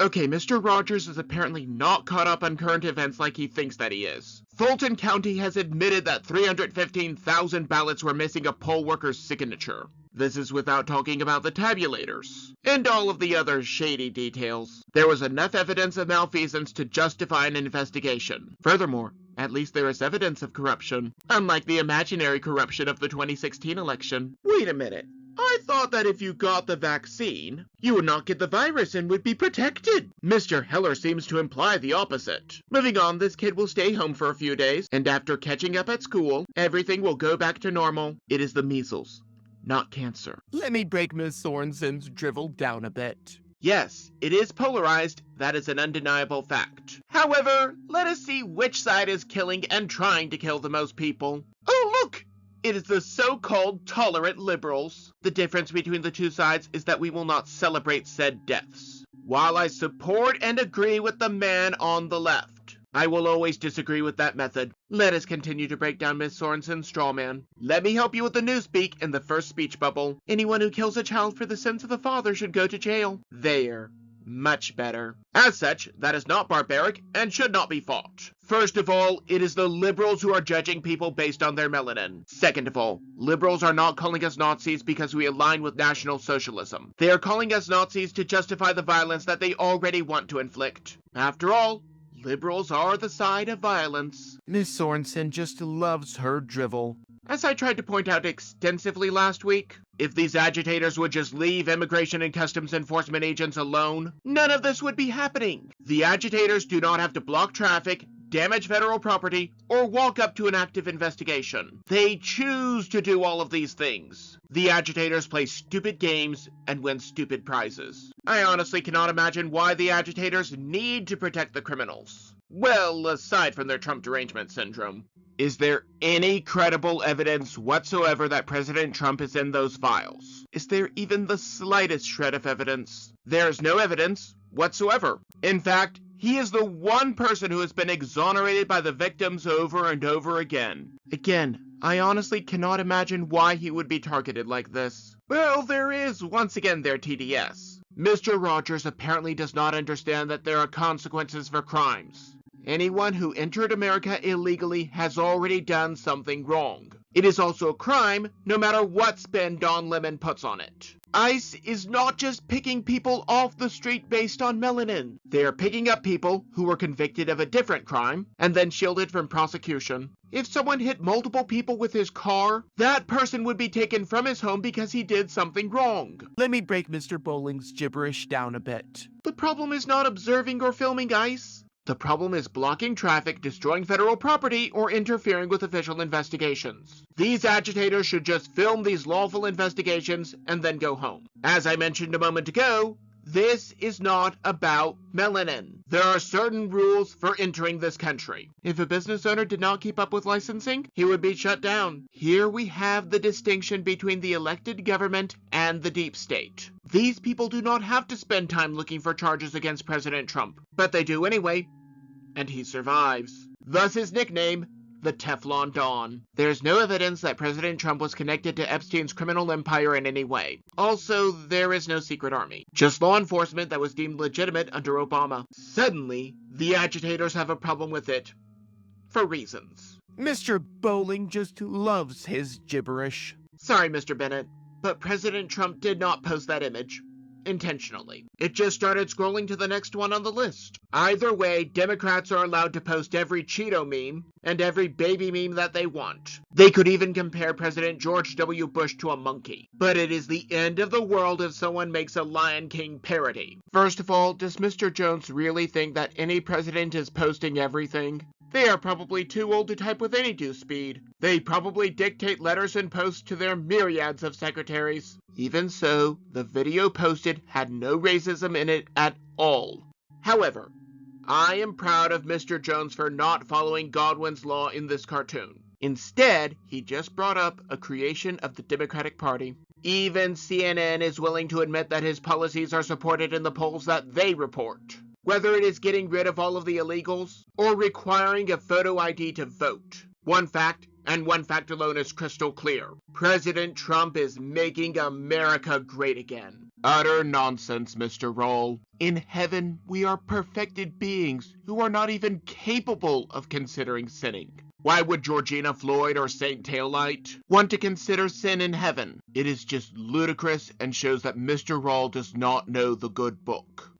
Okay, Mr. Rogers is apparently not caught up on current events like he thinks that he is. Fulton County has admitted that 315,000 ballots were missing a poll worker's signature. This is without talking about the tabulators and all of the other shady details. There was enough evidence of malfeasance to justify an investigation. Furthermore, at least there is evidence of corruption, unlike the imaginary corruption of the 2016 election. Wait a minute. I thought that if you got the vaccine, you would not get the virus and would be protected. Mr. Heller seems to imply the opposite. Moving on, this kid will stay home for a few days, and after catching up at school, everything will go back to normal. It is the measles, not cancer. Let me break Miss Sorensen's drivel down a bit. Yes, it is polarized. That is an undeniable fact. However, let us see which side is killing and trying to kill the most people. Oh, look! It is the so-called tolerant liberals. The difference between the two sides is that we will not celebrate said deaths. While I support and agree with the man on the left, I will always disagree with that method. Let us continue to break down Miss Sorensen's straw man. Let me help you with the newspeak in the first speech bubble. Anyone who kills a child for the sins of the father should go to jail. There. Much better. As such, that is not barbaric and should not be fought. First of all, it is the liberals who are judging people based on their melanin. Second of all, liberals are not calling us Nazis because we align with National Socialism. They are calling us Nazis to justify the violence that they already want to inflict. After all, liberals are the side of violence. Miss Sorensen just loves her drivel. As I tried to point out extensively last week, if these agitators would just leave immigration and customs enforcement agents alone, none of this would be happening. The agitators do not have to block traffic, damage federal property, or walk up to an active investigation. They choose to do all of these things. The agitators play stupid games and win stupid prizes. I honestly cannot imagine why the agitators need to protect the criminals. Well, aside from their Trump derangement syndrome. Is there any credible evidence whatsoever that President Trump is in those files? Is there even the slightest shred of evidence? There is no evidence whatsoever. In fact, he is the one person who has been exonerated by the victims over and over again. Again, I honestly cannot imagine why he would be targeted like this. Well, there is once again their TDS. Mr. Rogers apparently does not understand that there are consequences for crimes. Anyone who entered America illegally has already done something wrong. It is also a crime, no matter what spin Don Lemon puts on it. ICE is not just picking people off the street based on melanin. They are picking up people who were convicted of a different crime and then shielded from prosecution. If someone hit multiple people with his car, that person would be taken from his home because he did something wrong. Let me break Mr. Bowling's gibberish down a bit. The problem is not observing or filming ICE. The problem is blocking traffic, destroying federal property, or interfering with official investigations. These agitators should just film these lawful investigations and then go home. As I mentioned a moment ago, this is not about melanin. There are certain rules for entering this country. If a business owner did not keep up with licensing, he would be shut down. Here we have the distinction between the elected government and the deep state. These people do not have to spend time looking for charges against President Trump, but they do anyway, and he survives. Thus his nickname, the Teflon Don. There's no evidence that President Trump was connected to Epstein's criminal empire in any way. Also, there is no secret army, just law enforcement that was deemed legitimate under Obama. Suddenly, the agitators have a problem with it. For reasons. Mr. Bowling just loves his gibberish. Sorry, Mr. Bennett, but President Trump did not post that image. Intentionally. It just started scrolling to the next one on the list. Either way, Democrats are allowed to post every Cheeto meme and every baby meme that they want. They could even compare President George W. Bush to a monkey. But it is the end of the world if someone makes a Lion King parody. First of all, does Mr. Jones really think that any president is posting everything? They are probably too old to type with any due speed. They probably dictate letters and posts to their myriads of secretaries. Even so, the video posted had no racism in it at all. However, I am proud of Mr. Jones for not following Godwin's law in this cartoon. Instead, he just brought up a creation of the Democratic Party. Even CNN is willing to admit that his policies are supported in the polls that they report. Whether it is getting rid of all of the illegals or requiring a photo ID to vote. One fact, and one fact alone, is crystal clear. President Trump is making America great again. Utter nonsense, Mr. Roll. In heaven, we are perfected beings who are not even capable of considering sinning. Why would Georgina Floyd or Saint Taillight want to consider sin in heaven? It is just ludicrous and shows that Mr. Roll does not know the good book.